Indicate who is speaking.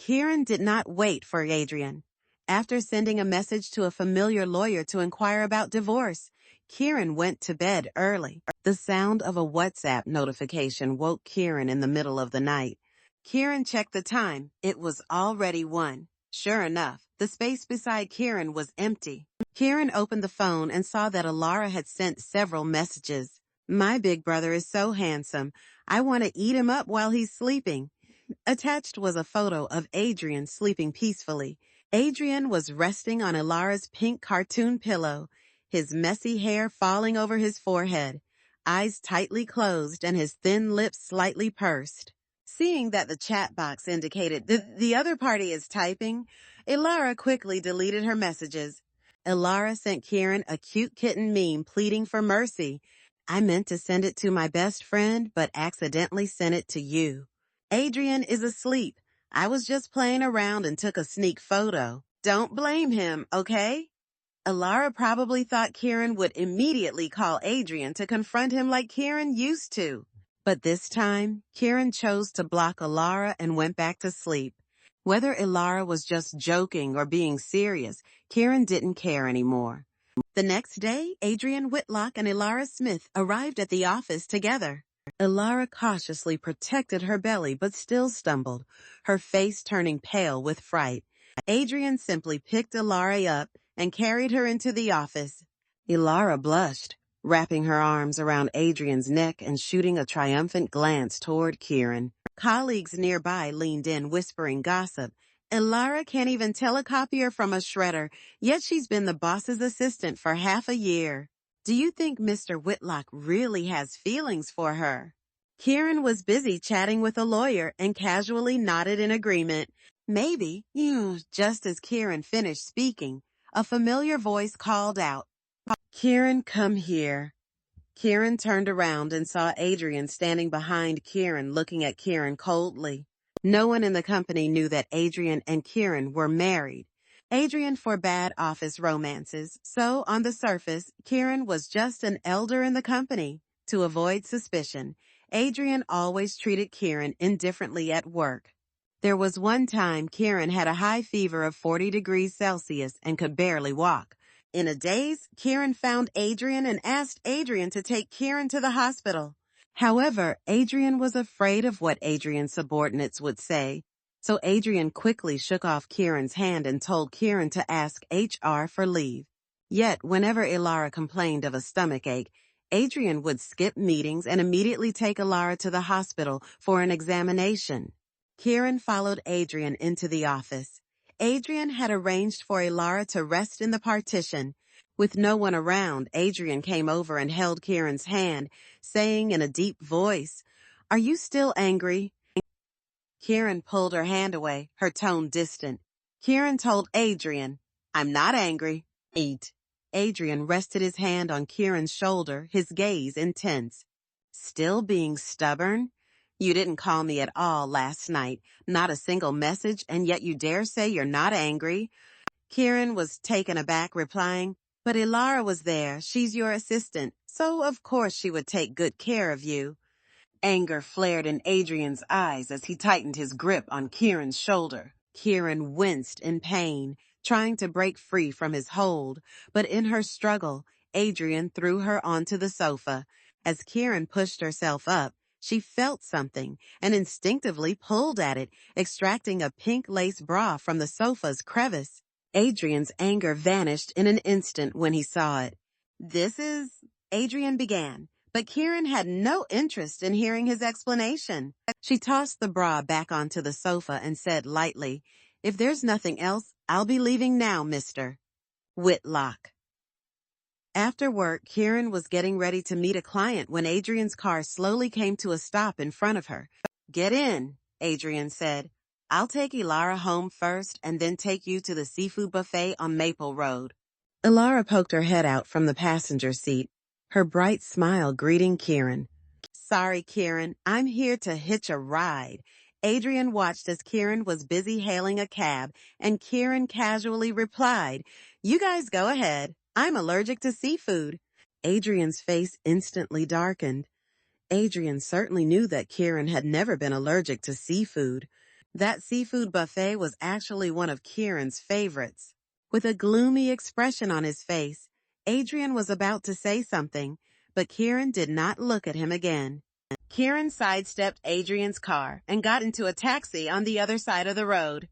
Speaker 1: Kieran did not wait for Adrian. After sending a message to a familiar lawyer to inquire about divorce, Kieran went to bed early. The sound of a WhatsApp notification woke Kieran in the middle of the night. Kieran checked the time. It was already 1. Sure enough, the space beside Kieran was empty. Kieran opened the phone and saw that Alara had sent several messages. My big brother is so handsome. I want to eat him up while he's sleeping. Attached was a photo of Adrian sleeping peacefully. Adrian was resting on Alara's pink cartoon pillow, his messy hair falling over his forehead, eyes tightly closed and his thin lips slightly pursed. Seeing that the chat box indicated the other party is typing, Alara quickly deleted her messages. Alara sent Kieran a cute kitten meme pleading for mercy. I meant to send it to my best friend, but accidentally sent it to you. Adrian is asleep. I was just playing around and took a sneak photo. Don't blame him, okay? Alara probably thought Kieran would immediately call Adrian to confront him like Kieran used to. But this time, Kieran chose to block Alara and went back to sleep. Whether Alara was just joking or being serious, Kieran didn't care anymore. The next day, Adrian Whitlock and Alara Smith arrived at the office together. Alara cautiously protected her belly but still stumbled, her face turning pale with fright. Adrian simply picked Alara up and carried her into the office. Alara blushed, wrapping her arms around Adrian's neck and shooting a triumphant glance toward Kieran. Colleagues nearby leaned in, whispering gossip. Alara can't even tell a copier from a shredder, yet she's been the boss's assistant for half a year. Do you think Mr. Whitlock really has feelings for her? Kieran was busy chatting with a lawyer and casually nodded in agreement. Maybe. Just as Kieran finished speaking, a familiar voice called out, Kieran, come here. Kieran turned around and saw Adrian standing behind Kieran, looking at Kieran coldly. No one in the company knew that Adrian and Kieran were married. Adrian forbade office romances, so on the surface, Kieran was just an elder in the company. To avoid suspicion, Adrian always treated Kieran indifferently at work. There was one time Kieran had a high fever of 40 degrees Celsius and could barely walk. In a daze, Kieran found Adrian and asked Adrian to take Kieran to the hospital. However, Adrian was afraid of what Adrian's subordinates would say, so Adrian quickly shook off Kieran's hand and told Kieran to ask HR for leave. Yet, whenever Alara complained of a stomachache, Adrian would skip meetings and immediately take Alara to the hospital for an examination. Kieran followed Adrian into the office. Adrian had arranged for Alara to rest in the partition. With no one around, Adrian came over and held Kieran's hand, saying in a deep voice, "Are you still angry?" Kieran pulled her hand away, her tone distant. Kieran told Adrian, "I'm not angry. Eat." Adrian rested his hand on Kieran's shoulder, his gaze intense. Still being stubborn? You didn't call me at all last night, not a single message, and yet you dare say you're not angry? Kieran was taken aback, replying, "But Alara was there. She's your assistant, so of course she would take good care of you." Anger flared in Adrian's eyes as he tightened his grip on Kieran's shoulder. Kieran winced in pain, trying to break free from his hold, but in her struggle, Adrian threw her onto the sofa. As Kieran pushed herself up, she felt something and instinctively pulled at it, extracting a pink lace bra from the sofa's crevice. Adrian's anger vanished in an instant when he saw it. Adrian began, but Kieran had no interest in hearing his explanation. She tossed the bra back onto the sofa and said lightly, "If there's nothing else, I'll be leaving now, Mr. Whitlock." After work, Kieran was getting ready to meet a client when Adrian's car slowly came to a stop in front of her. "Get in," Adrian said. "I'll take Alara home first and then take you to the seafood buffet on Maple Road." Alara poked her head out from the passenger seat, her bright smile greeting Kieran. "Sorry, Kieran, I'm here to hitch a ride." Adrian watched as Kieran was busy hailing a cab, and Kieran casually replied, "You guys go ahead. I'm allergic to seafood." Adrian's face instantly darkened. Adrian certainly knew that Kieran had never been allergic to seafood. That seafood buffet was actually one of Kieran's favorites. With a gloomy expression on his face, Adrian was about to say something, but Kieran did not look at him again. Kieran sidestepped Adrian's car and got into a taxi on the other side of the road.